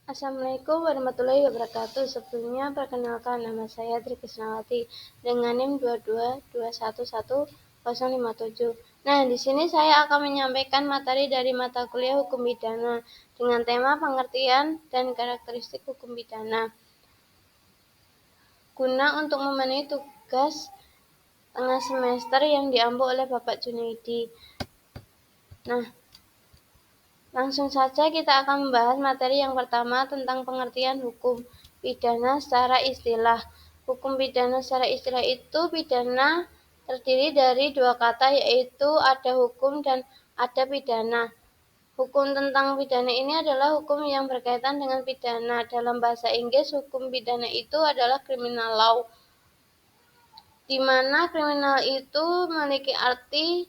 Assalamualaikum warahmatullahi wabarakatuh. Sebelumnya perkenalkan, nama saya Tri Krisnawati dengan NIM 222111057. Nah, di sini saya akan menyampaikan materi dari mata kuliah Hukum Pidana dengan tema pengertian dan karakteristik hukum pidana. Guna untuk memenuhi tugas tengah semester yang diampu oleh Bapak Junaidi. Nah, langsung saja kita akan membahas materi yang pertama tentang pengertian hukum pidana secara istilah. Hukum pidana secara istilah itu pidana terdiri dari dua kata, yaitu ada hukum dan ada pidana. Hukum tentang pidana ini adalah hukum yang berkaitan dengan pidana. Dalam bahasa Inggris, hukum pidana itu adalah criminal law, di mana kriminal itu memiliki arti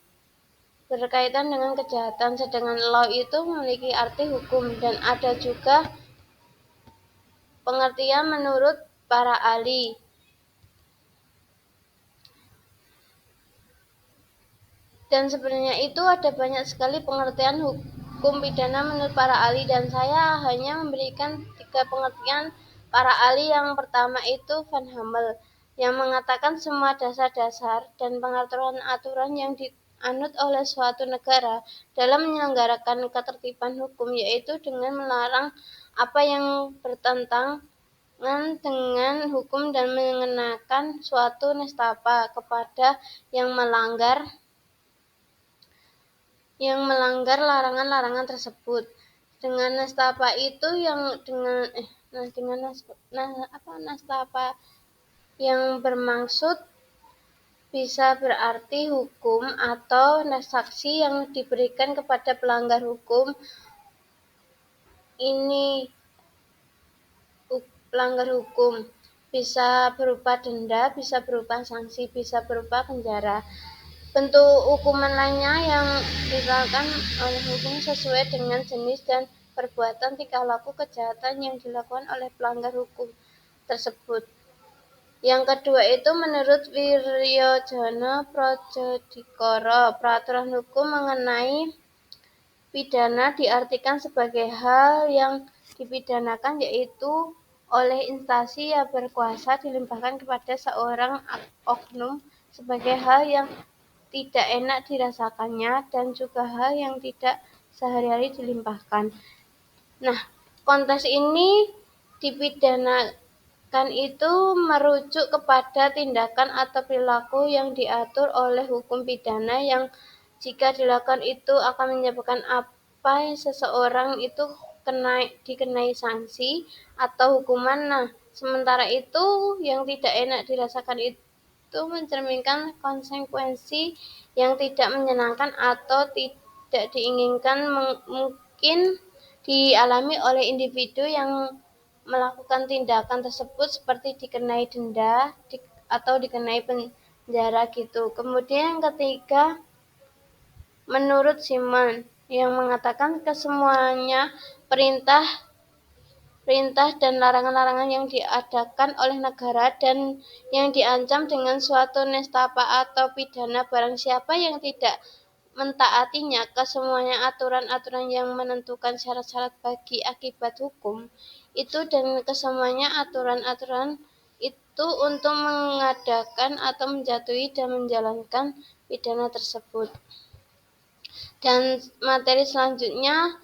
berkaitan dengan kejahatan, sedangkan law itu memiliki arti hukum, dan ada juga pengertian menurut para ahli. Dan sebenarnya itu ada banyak sekali pengertian hukum pidana menurut para ahli, dan saya hanya memberikan 3 pengertian para ahli. Yang pertama itu Van Hammel, yang mengatakan semua dasar-dasar dan pengaturan-aturan yang dianut oleh suatu negara dalam menyelenggarakan ketertiban hukum, yaitu dengan melarang apa yang bertentangan dengan hukum dan mengenakan suatu nestapa kepada yang melanggar larangan-larangan tersebut. Dengan nestapa itu yang nestapa yang bermaksud bisa berarti hukum atau sanksi yang diberikan kepada pelanggar hukum. Ini pelanggar hukum bisa berupa denda, bisa berupa sanksi, bisa berupa penjara. Bentuk hukuman lainnya yang diterapkan oleh hukum sesuai dengan jenis dan perbuatan tingkah laku kejahatan yang dilakukan oleh pelanggar hukum tersebut. Yang kedua itu menurut Wiryojono Projodikoro, peraturan hukum mengenai pidana diartikan sebagai hal yang dipidanakan, yaitu oleh instansi yang berkuasa dilimpahkan kepada seorang oknum sebagai hal yang tidak enak dirasakannya dan juga hal yang tidak sehari-hari dilimpahkan. Nah, konteks ini dipidanakan itu merujuk kepada tindakan atau perilaku yang diatur oleh hukum pidana yang jika dilakukan itu akan menyebabkan apa seseorang itu dikenai sanksi atau hukuman. Nah, sementara itu yang tidak enak dirasakan itu mencerminkan konsekuensi yang tidak menyenangkan atau tidak diinginkan, mungkin dialami oleh individu yang melakukan tindakan tersebut, seperti dikenai denda atau dikenai penjara gitu. Kemudian yang ketiga menurut Simon, yang mengatakan kesemuanya perintah dan larangan-larangan yang diadakan oleh negara dan yang diancam dengan suatu nestapa atau pidana, barang siapa yang tidak mentaatinya, kesemuanya aturan-aturan yang menentukan syarat-syarat bagi akibat hukum itu, dan kesemuanya aturan-aturan itu untuk mengadakan atau menjatuhi dan menjalankan pidana tersebut. Dan materi selanjutnya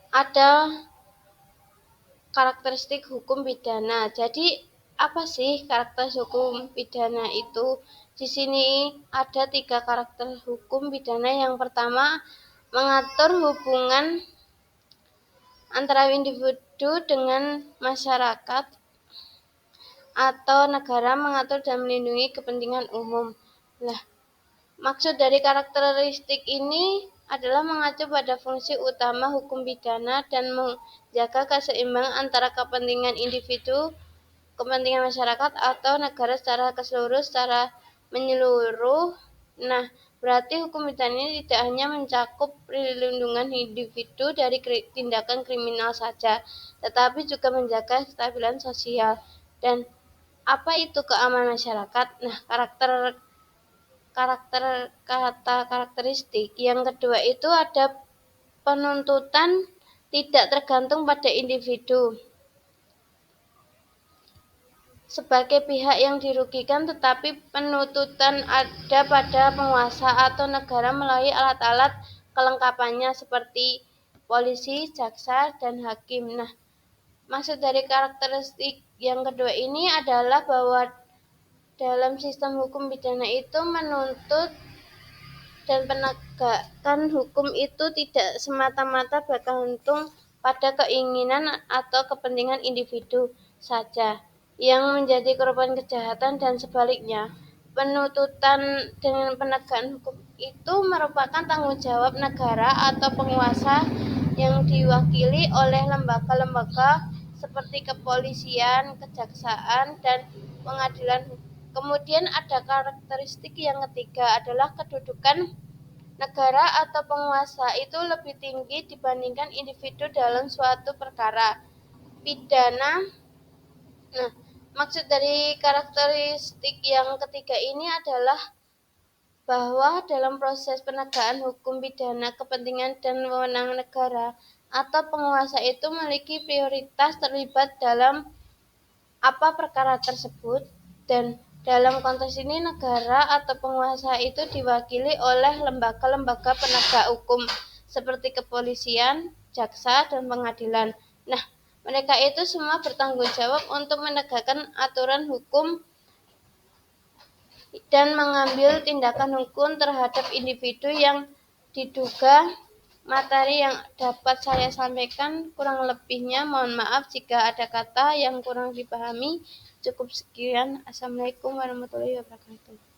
ada karakteristik hukum pidana. Jadi, apa sih karakteristik hukum pidana itu? Di sini ada 3 karakter hukum pidana. Yang pertama, mengatur hubungan antara individu dengan masyarakat atau negara, mengatur dan melindungi kepentingan umum. Nah, maksud dari karakteristik ini adalah mengacu pada fungsi utama hukum pidana dan menjaga keseimbangan antara kepentingan individu, kepentingan masyarakat atau negara secara keseluruhan, secara menyeluruh. Nah, berarti hukum pidana ini tidak hanya mencakup perlindungan individu dari tindakan kriminal saja, tetapi juga menjaga kestabilan sosial. Dan apa itu keamanan masyarakat? Nah, karakteristik yang kedua itu ada penuntutan tidak tergantung pada individu sebagai pihak yang dirugikan, tetapi penuntutan ada pada penguasa atau negara melalui alat-alat kelengkapannya seperti polisi, jaksa, dan hakim. Nah, maksud dari karakteristik yang kedua ini adalah bahwa dalam sistem hukum pidana itu menuntut dan penegakan hukum itu tidak semata-mata bergantung pada keinginan atau kepentingan individu saja yang menjadi korban kejahatan dan sebaliknya. Penuntutan dengan penegakan hukum itu merupakan tanggung jawab negara atau penguasa yang diwakili oleh lembaga-lembaga seperti kepolisian, kejaksaan, dan pengadilan. Kemudian ada karakteristik yang ketiga adalah kedudukan negara atau penguasa itu lebih tinggi dibandingkan individu dalam suatu perkara pidana. Nah, maksud dari karakteristik yang ketiga ini adalah bahwa dalam proses penegakan hukum pidana, kepentingan dan wewenang negara atau penguasa itu memiliki prioritas terlibat dalam apa perkara tersebut, dan dalam konteks ini negara atau penguasa itu diwakili oleh lembaga-lembaga penegak hukum seperti kepolisian, jaksa, dan pengadilan. Nah, mereka itu semua bertanggung jawab untuk menegakkan aturan hukum dan mengambil tindakan hukum terhadap individu yang diduga. Materi yang dapat saya sampaikan kurang lebihnya, mohon maaf jika ada kata yang kurang dipahami. Cukup sekian. Assalamualaikum warahmatullahi wabarakatuh.